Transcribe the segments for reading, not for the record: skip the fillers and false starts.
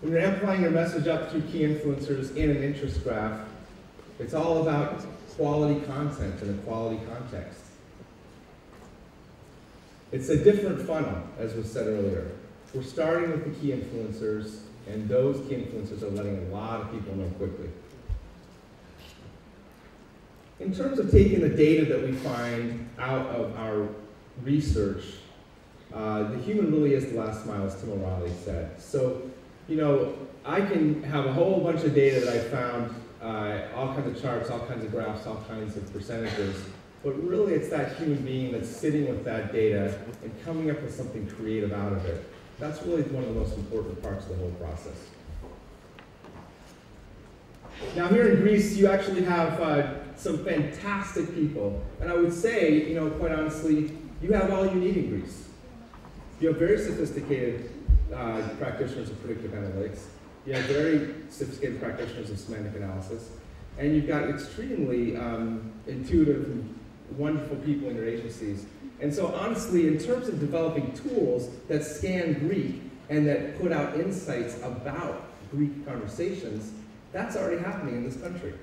When you're amplifying your message up through key influencers in an interest graph, it's all about quality content in a quality context. It's a different funnel, as was said earlier. We're starting with the key influencers, and those key influencers are letting a lot of people know quickly. In terms of taking the data that we find out of our research, the human really is the last mile, as Tim O'Reilly said. So, you know, I can have a whole bunch of data that I found, all kinds of charts, all kinds of graphs, all kinds of percentages, but really it's that human being that's sitting with that data and coming up with something creative out of it. That's really one of the most important parts of the whole process. Now here in Greece, you actually have some fantastic people, and I would say, you know, quite honestly, you have all you need in Greece. You have very sophisticated practitioners of predictive analytics. You have very sophisticated practitioners of semantic analysis. And you've got extremely intuitive and wonderful people in your agencies. And so honestly, in terms of developing tools that scan Greek and that put out insights about Greek conversations, that's already happening in this country.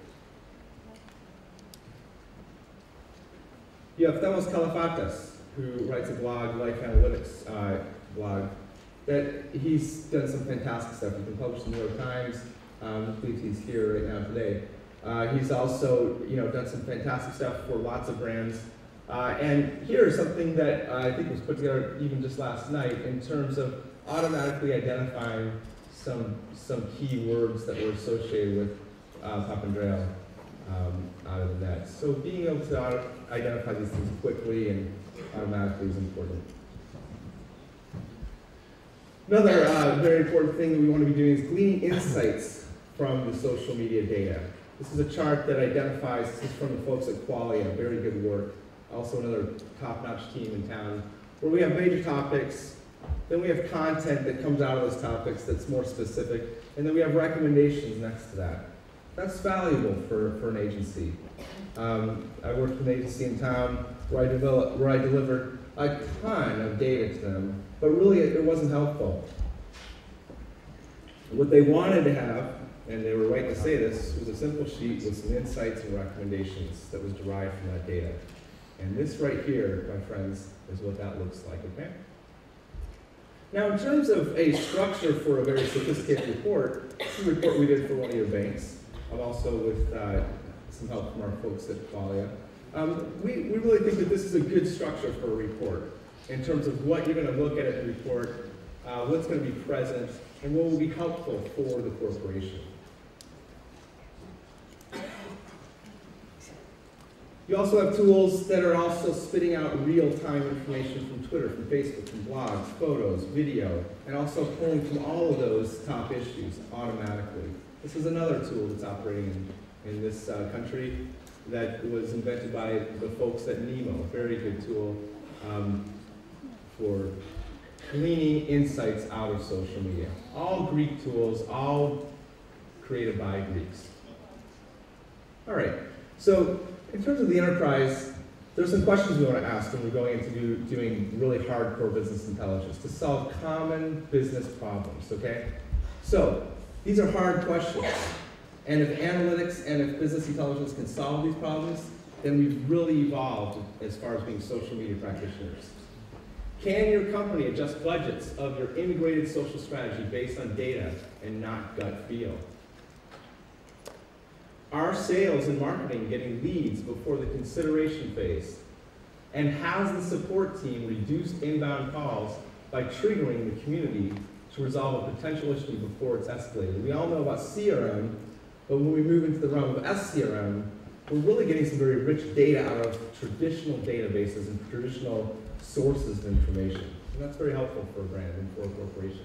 You have Themos Kalafatas, who writes a blog, Life Analytics blog, that he's done some fantastic stuff. He's been published in the New York Times. I believe he's here right now today. He's also, you know, done some fantastic stuff for lots of brands. And here's something that I think was put together even just last night in terms of automatically identifying some key words that were associated with Papandreou out of the net. So being able to identify these things quickly and automatically is important. Another very important thing that we want to be doing is gleaning insights from the social media data. This is a chart that identifies, this is from the folks at Qualia, very good work. Also another top-notch team in town, where we have major topics, then we have content that comes out of those topics that's more specific, and then we have recommendations next to that. That's valuable for an agency. I worked with an agency in town where I delivered a ton of data to them, but really it wasn't helpful. What they wanted to have, and they were right to say this, was a simple sheet with some insights and recommendations that was derived from that data. And this right here, my friends, is what that looks like, okay? Now, in terms of a structure for a very sophisticated report, this is a report we did for one of your banks. I'm also with some help from our folks at Qualia. We really think that this is a good structure for a report in terms of what you're going to look at in the report, what's going to be present, and what will be helpful for the corporation. You also have tools that are also spitting out real-time information from Twitter, from Facebook, from blogs, photos, video, and also pulling from all of those top issues automatically. This is another tool that's operating in this country that was invented by the folks at Nemo, a very good tool for gleaning insights out of social media. All Greek tools, all created by Greeks. All right, so in terms of the enterprise, there's some questions we want to ask when we're going into doing really hardcore business intelligence to solve common business problems, okay? So these are hard questions. And if analytics and if business intelligence can solve these problems, then we've really evolved as far as being social media practitioners. Can your company adjust budgets of your integrated social strategy based on data and not gut feel? Are sales and marketing getting leads before the consideration phase? And has the support team reduced inbound calls by triggering the community to resolve a potential issue before it's escalated? We all know about CRM, but when we move into the realm of SCRM, we're really getting some very rich data out of traditional databases and traditional sources of information. And that's very helpful for a brand and for a corporation.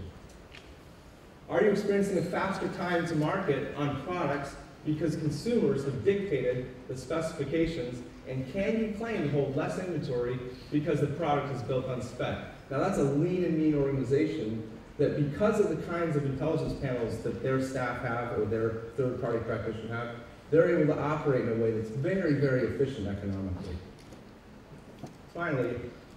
Are you experiencing a faster time to market on products because consumers have dictated the specifications, and can you claim to hold less inventory because the product is built on spec? Now that's a lean and mean organization that, because of the kinds of intelligence panels that their staff have or their third-party practitioners have, they're able to operate in a way that's very, very efficient economically. Finally,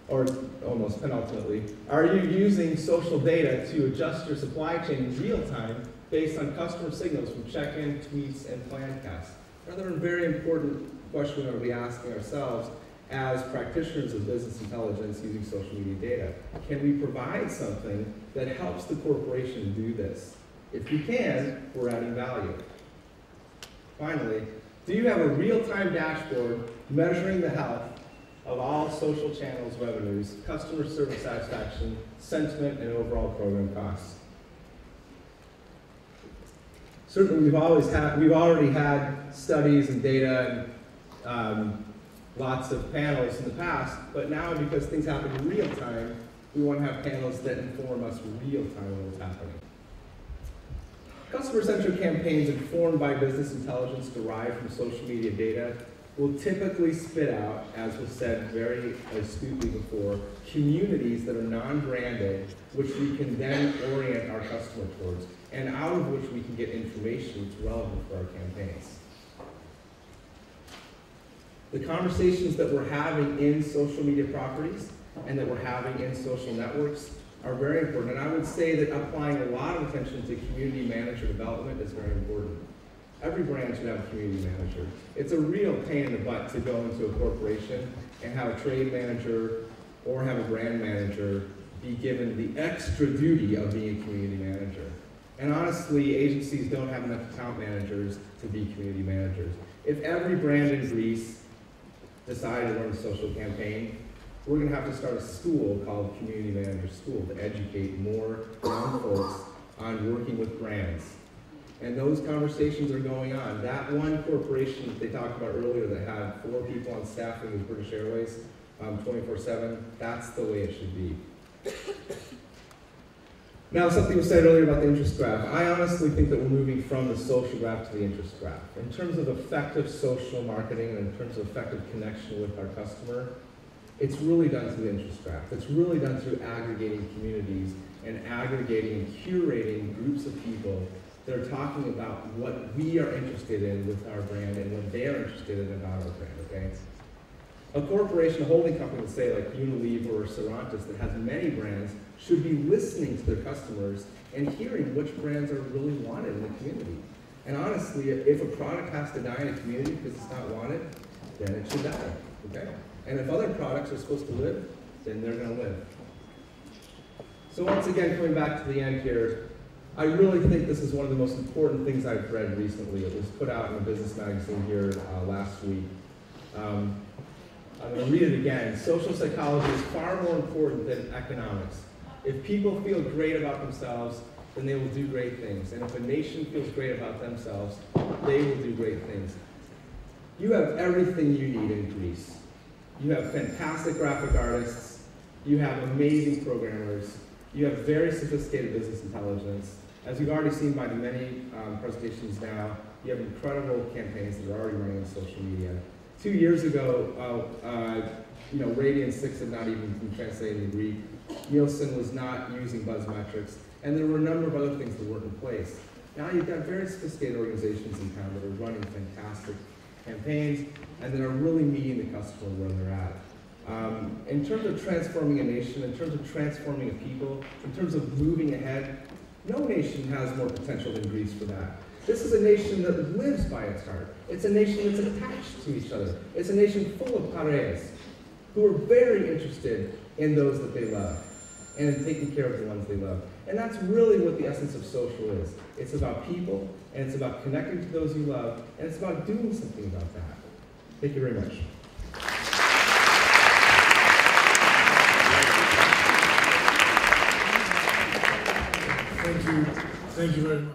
or almost penultimately, are you using social data to adjust your supply chain in real time based on customer signals from check-in, tweets, and plan casts? Another very important question we're going to be asking ourselves as practitioners of business intelligence using social media data. Can we provide something that helps the corporation do this? If we can, we're adding value. Finally, do you have a real-time dashboard measuring the health of all social channels revenues, customer service satisfaction, sentiment, and overall program costs? Certainly, we've already had studies and data and lots of panels in the past, but now because things happen in real time, we want to have panels that inform us real time on what's happening. Customer-centric campaigns informed by business intelligence derived from social media data will typically spit out, as was said very astutely before, communities that are non-branded, which we can then orient our customer towards, and out of which we can get information that's relevant for our campaigns. The conversations that we're having in social media properties and that we're having in social networks are very important. And I would say that applying a lot of attention to community manager development is very important. Every brand should have a community manager. It's a real pain in the butt to go into a corporation and have a trade manager or have a brand manager be given the extra duty of being a community manager. And honestly, agencies don't have enough account managers to be community managers. If every brand in Greece decided to run a social campaign, we're going to have to start a school called Community Manager School to educate more young folks on working with brands. And those conversations are going on. That one corporation that they talked about earlier that had 4 people on staff, it was British Airways, 24/7, that's the way it should be. Now, something was said earlier about the interest graph. I honestly think that we're moving from the social graph to the interest graph. In terms of effective social marketing and in terms of effective connection with our customer, it's really done through the interest graph. It's really done through aggregating communities and aggregating and curating groups of people that are talking about what we are interested in with our brand and what they are interested in about our brand, okay? A corporation, a holding company, let's say like Unilever or Cervantes that has many brands, should be listening to their customers and hearing which brands are really wanted in the community. And honestly, if a product has to die in a community because it's not wanted, then it should die, okay? And if other products are supposed to live, then they're going to live. So once again, coming back to the end here, I really think this is one of the most important things I've read recently. It was put out in a business magazine here last week. I'm going to read it again. Social psychology is far more important than economics. If people feel great about themselves, then they will do great things. And if a nation feels great about themselves, they will do great things. You have everything you need in Greece. You have fantastic graphic artists. You have amazing programmers. You have very sophisticated business intelligence. As we've already seen by the many presentations now, you have incredible campaigns that are already running on social media. 2 years ago, Radian 6 had not even been translated in Greek. Nielsen was not using buzz metrics, and there were a number of other things that weren't in place. Now you've got very sophisticated organizations in town that are running fantastic campaigns and that are really meeting the customer where they're at. In terms of transforming a nation, in terms of transforming a people, in terms of moving ahead, no nation has more potential than Greece for that. This is a nation that lives by its heart. It's a nation that's attached to each other. It's a nation full of pares who are very interested in those that they love and in taking care of the ones they love. And that's really what the essence of social is. It's about people, and it's about connecting to those you love, and it's about doing something about that. Thank you very much. Thank you. Thank you very much.